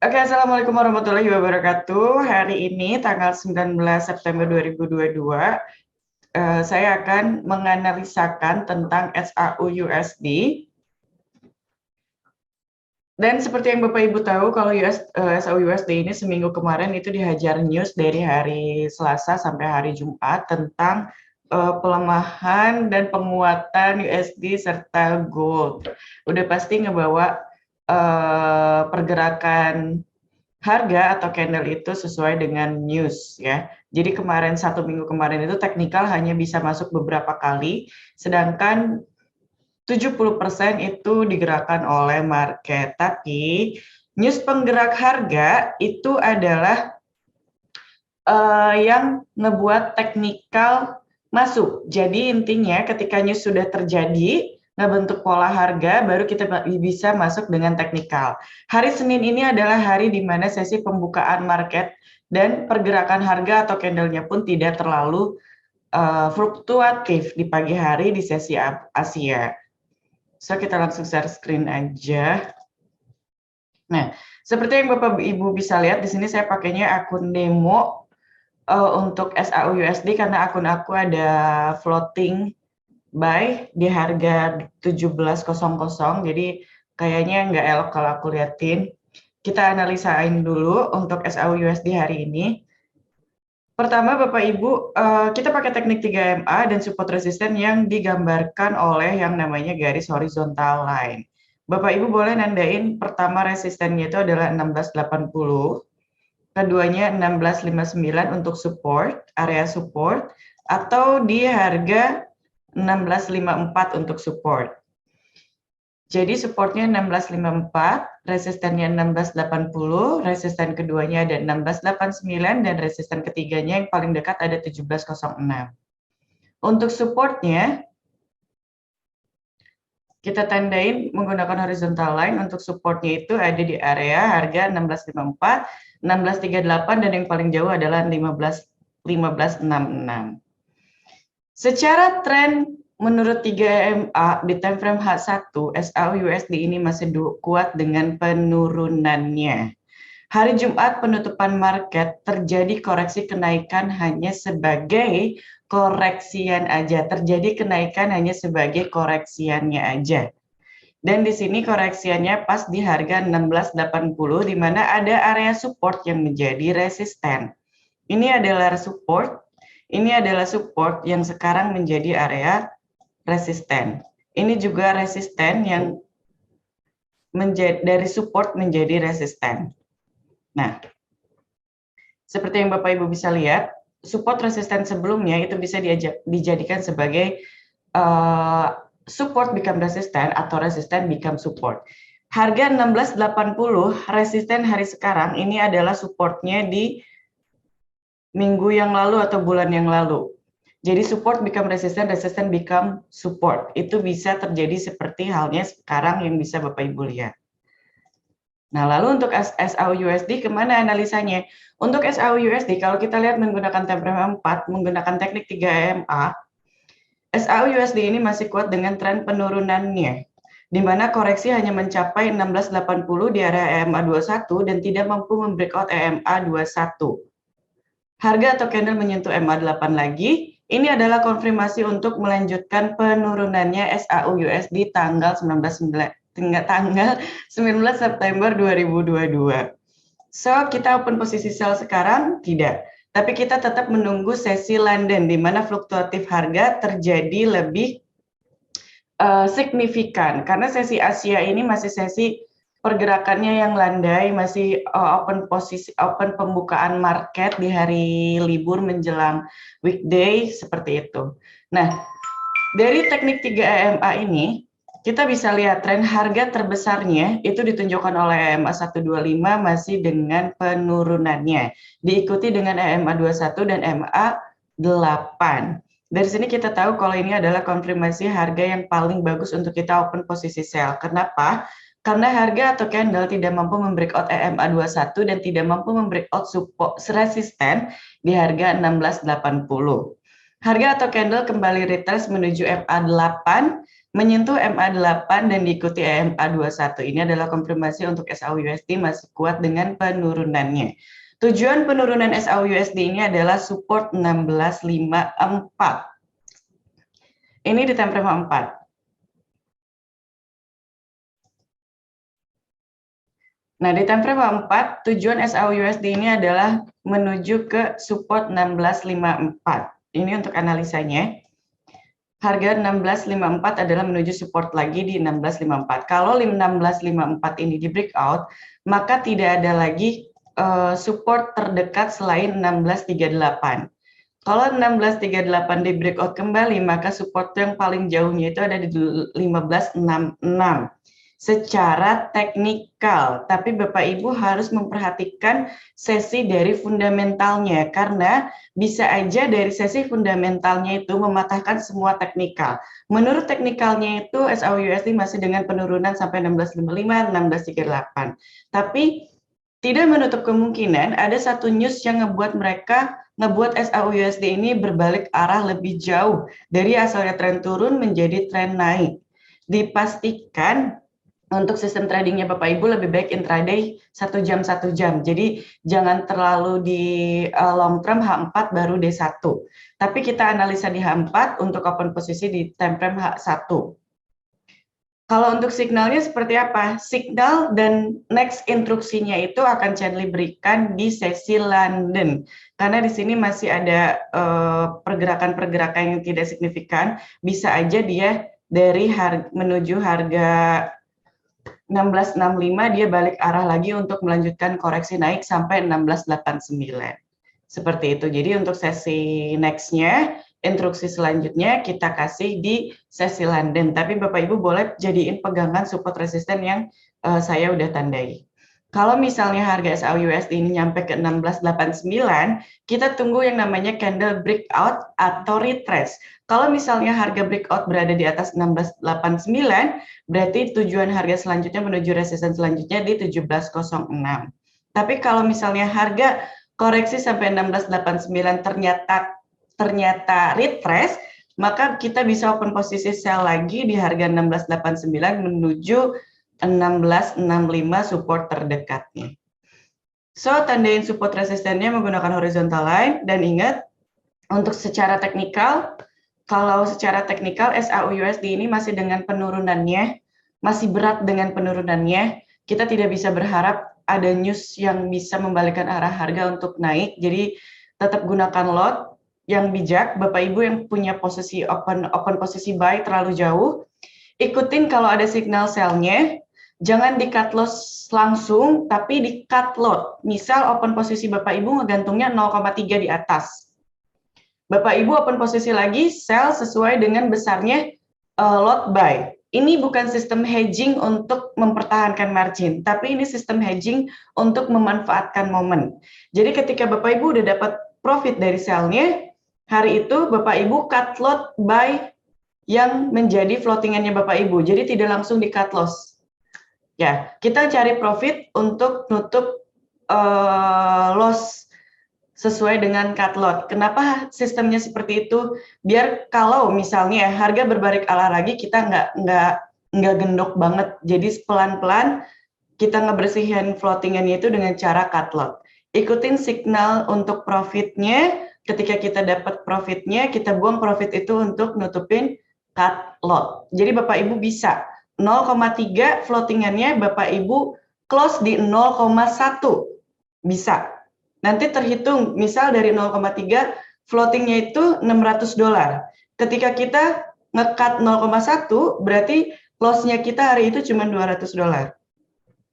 Oke, Assalamualaikum warahmatullahi wabarakatuh. Hari ini tanggal 19 September 2022, saya akan menganalisakan tentang SAU USD. Dan seperti yang Bapak Ibu tahu, kalau SAU USD ini seminggu kemarin itu dihajar news dari hari Selasa sampai hari Jumat tentang pelemahan dan penguatan USD serta gold. Udah pasti ngebawa pergerakan harga atau candle itu sesuai dengan news ya. Jadi kemarin 1 minggu kemarin itu teknikal hanya bisa masuk beberapa kali, sedangkan 70% itu digerakkan oleh market. Tapi news penggerak harga itu adalah yang ngebuat teknikal masuk. Jadi intinya ketika news sudah terjadi, ngebentuk pola harga, baru kita bisa masuk dengan teknikal. Hari Senin ini adalah hari di mana sesi pembukaan market dan pergerakan harga atau candlenya pun tidak terlalu fluktuatif di pagi hari di sesi Asia. So, kita langsung share screen aja. Nah, seperti yang Bapak Ibu bisa lihat, di sini saya pakainya akun demo untuk SAU USD karena akun aku ada floating buy di harga 17.00, jadi kayaknya nggak elok kalau aku liatin. Kita analisain dulu untuk SAU USD hari ini. Pertama, Bapak Ibu, kita pakai teknik 3MA dan support resisten yang digambarkan oleh yang namanya garis horizontal line. Bapak Ibu boleh nandain pertama resistennya itu adalah 1680, keduanya 1659 untuk support, area support, atau di harga 1654 untuk support. Jadi supportnya 1654, resistennya 1680, resisten keduanya ada 1689, dan resisten ketiganya yang paling dekat ada 1706. Untuk supportnya, kita tandain menggunakan horizontal line. Untuk supportnya itu ada di area harga 1654, 1638, dan yang paling jauh adalah 1566. Secara tren menurut 3MA di time frame H1, SAU USD ini masih kuat dengan penurunannya. Hari Jumat penutupan market terjadi koreksi kenaikan hanya sebagai koreksian aja. Terjadi kenaikan hanya sebagai koreksiannya aja. Dan di sini koreksiannya pas di harga 1680 di mana ada area support yang menjadi resisten. Ini adalah support, ini adalah support yang sekarang menjadi area resisten. Ini juga resisten yang dari support menjadi resisten. Nah, seperti yang Bapak Ibu bisa lihat, support resisten sebelumnya itu bisa dijadikan sebagai support become resisten atau resisten become support. Harga 1680 resisten hari sekarang ini adalah supportnya di minggu yang lalu atau bulan yang lalu. Jadi support become resistant, resistant become support. Itu bisa terjadi seperti halnya sekarang yang bisa Bapak Ibu lihat. Nah, lalu untuk SAU USD kemana analisanya? Untuk SAU USD, kalau kita lihat menggunakan time frame 4, menggunakan teknik 3MA, SAU USD ini masih kuat dengan tren penurunannya, di mana koreksi hanya mencapai 1680 di area EMA 21 dan tidak mampu membreakout EMA 21. Harga atau candle menyentuh MA8 lagi. Ini adalah konfirmasi untuk melanjutkan penurunannya SAU USD tanggal 19 September 2022. So, kita open posisi sell sekarang? Tidak. Tapi kita tetap menunggu sesi London, di mana fluktuatif harga terjadi lebih signifikan. Karena sesi Asia ini masih sesi pergerakannya yang landai, masih open pembukaan market di hari libur menjelang weekday seperti itu. Nah, dari teknik 3EMA ini kita bisa lihat tren harga terbesarnya itu ditunjukkan oleh EMA 125 masih dengan penurunannya, diikuti dengan EMA 21 dan EMA 8. Dari sini kita tahu kalau ini adalah konfirmasi harga yang paling bagus untuk kita open posisi sell. Kenapa? Karena harga atau candle tidak mampu membreakout EMA 21 dan tidak mampu membreakout support resisten di harga 1680. Harga atau candle kembali retest menuju MA8 menyentuh MA8 dan diikuti MA21. Ini adalah konfirmasi untuk SAUUSD masih kuat dengan penurunannya. Tujuan penurunan SAUUSD ini adalah support 1654. Ini di time frame 4. Nah, di time frame 4, tujuan SAUUSD ini adalah menuju ke support 1654. Ini untuk analisanya. Harga 1654 adalah menuju support lagi di 1654. Kalau 1654 ini di breakout, maka tidak ada lagi support terdekat selain 1638. Kalau 1638 di breakout kembali, maka support yang paling jauhnya itu ada di 1566 secara teknikal. Tapi Bapak Ibu harus memperhatikan sesi dari fundamentalnya, karena bisa aja dari sesi fundamentalnya itu mematahkan semua teknikal. Menurut teknikalnya itu SAUUSD masih dengan penurunan sampai 1655, 1638. Tapi tidak menutup kemungkinan ada satu news yang ngebuat SAUUSD ini berbalik arah lebih jauh dari asalnya tren turun menjadi tren naik. Dipastikan untuk sistem tradingnya Bapak Ibu lebih baik intraday 1 jam 1 jam. Jadi jangan terlalu di long term H4 baru D1. Tapi kita analisa di H4 untuk open posisi di time frame H1. Kalau untuk signalnya seperti apa? Signal dan next instruksinya itu akan Chandler berikan di sesi London. Karena di sini masih ada pergerakan-pergerakan yang tidak signifikan. Bisa aja dia dari menuju harga 1665 dia balik arah lagi untuk melanjutkan koreksi naik sampai 1689. Seperti itu. Jadi untuk sesi next-nya, instruksi selanjutnya kita kasih di sesi London. Tapi Bapak Ibu boleh jadiin pegangan support resisten yang saya udah tandai. Kalau misalnya harga SAUUSD ini nyampe ke 1689, kita tunggu yang namanya candle breakout atau retrace. Kalau misalnya harga breakout berada di atas 1689, berarti tujuan harga selanjutnya menuju resisten selanjutnya di 1706. Tapi kalau misalnya harga koreksi sampai 1689 ternyata retrace, maka kita bisa open posisi sell lagi di harga 1689 menuju 1665 support terdekatnya. So, tandain support resistennya menggunakan horizontal line, dan ingat untuk secara teknikal, kalau secara teknikal SAUUSD ini masih dengan penurunannya, masih berat dengan penurunannya, kita tidak bisa berharap ada news yang bisa membalikkan arah harga untuk naik. Jadi tetap gunakan lot yang bijak. Bapak Ibu yang punya posisi open posisi buy terlalu jauh, ikutin kalau ada signal sell-nya. Jangan di cut loss langsung, tapi di cut lot. Misal open posisi Bapak Ibu ngegantungnya 0,3 di atas. Bapak Ibu open posisi lagi, sell sesuai dengan besarnya lot buy. Ini bukan sistem hedging untuk mempertahankan margin, tapi ini sistem hedging untuk memanfaatkan momen. Jadi ketika Bapak Ibu udah dapat profit dari sell-nya, hari itu Bapak Ibu cut lot buy yang menjadi floatingannya Bapak Ibu. Jadi tidak langsung di cut loss. Ya, kita cari profit untuk nutup loss sesuai dengan cut lot. Kenapa sistemnya seperti itu? Biar kalau misalnya harga berbalik arah lagi, kita nggak gendok banget. Jadi pelan-pelan kita ngebersihin floatingannya itu dengan cara cut lot. Ikutin signal untuk profitnya. Ketika kita dapat profitnya, kita buang profit itu untuk nutupin cut lot. Jadi Bapak Ibu bisa 0,3 floatingannya Bapak Ibu close di 0,1. Bisa. Nanti terhitung, misal dari 0,3 floatingnya itu $600. Ketika kita nge-cut 0,1, berarti loss-nya kita hari itu cuma $200.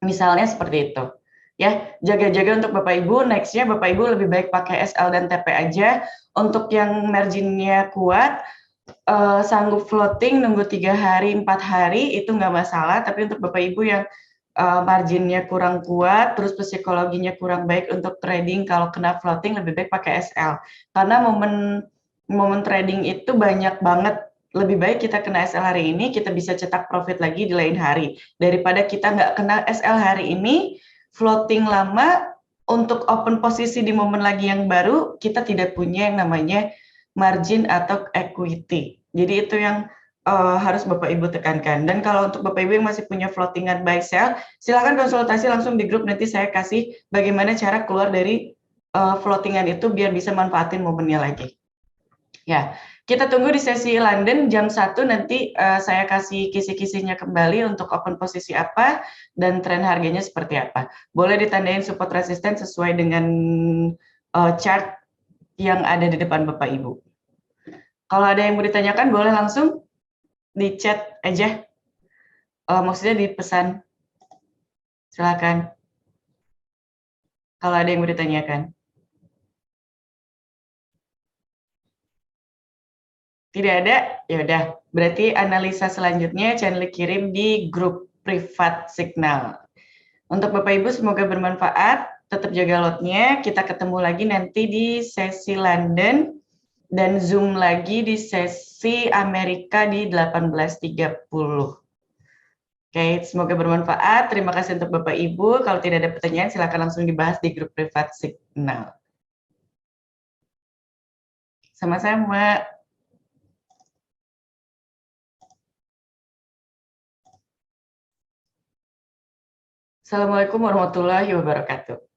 Misalnya seperti itu. Ya, jaga-jaga untuk Bapak Ibu. Next-nya Bapak Ibu lebih baik pakai SL dan TP aja. Untuk yang margin-nya kuat, sanggup floating nunggu 3 hari 4 hari itu nggak masalah. Tapi untuk Bapak Ibu yang marginnya kurang kuat, terus psikologinya kurang baik untuk trading, kalau kena floating lebih baik pakai SL. Karena momen trading itu banyak banget. Lebih baik kita kena SL hari ini, kita bisa cetak profit lagi di lain hari. Daripada kita nggak kena SL hari ini, floating lama, untuk open posisi di momen lagi yang baru, kita tidak punya yang namanya margin atau equity. Jadi itu yang harus Bapak Ibu tekankan. Dan kalau untuk Bapak Ibu yang masih punya floatingan buy sell, silakan konsultasi langsung di grup, nanti saya kasih bagaimana cara keluar dari floatingan itu biar bisa manfaatin momennya lagi. Ya, kita tunggu di sesi London jam 1 nanti saya kasih kisi-kisinya kembali untuk open posisi apa dan tren harganya seperti apa. Boleh ditandain support resisten sesuai dengan chart yang ada di depan Bapak Ibu. Kalau ada yang mau ditanyakan boleh langsung di chat aja. Maksudnya di pesan. Silakan. Kalau ada yang mau ditanyakan. Tidak ada? Ya udah. Berarti analisa selanjutnya channel kirim di grup privat Signal. Untuk Bapak Ibu semoga bermanfaat. Tetap jaga lotnya. Kita ketemu lagi nanti di sesi London dan Zoom lagi di sesi Amerika di 18.30. Oke, semoga bermanfaat. Terima kasih untuk Bapak Ibu. Kalau tidak ada pertanyaan, silakan langsung dibahas di grup privat Signal. Sama-sama. Assalamualaikum warahmatullahi wabarakatuh.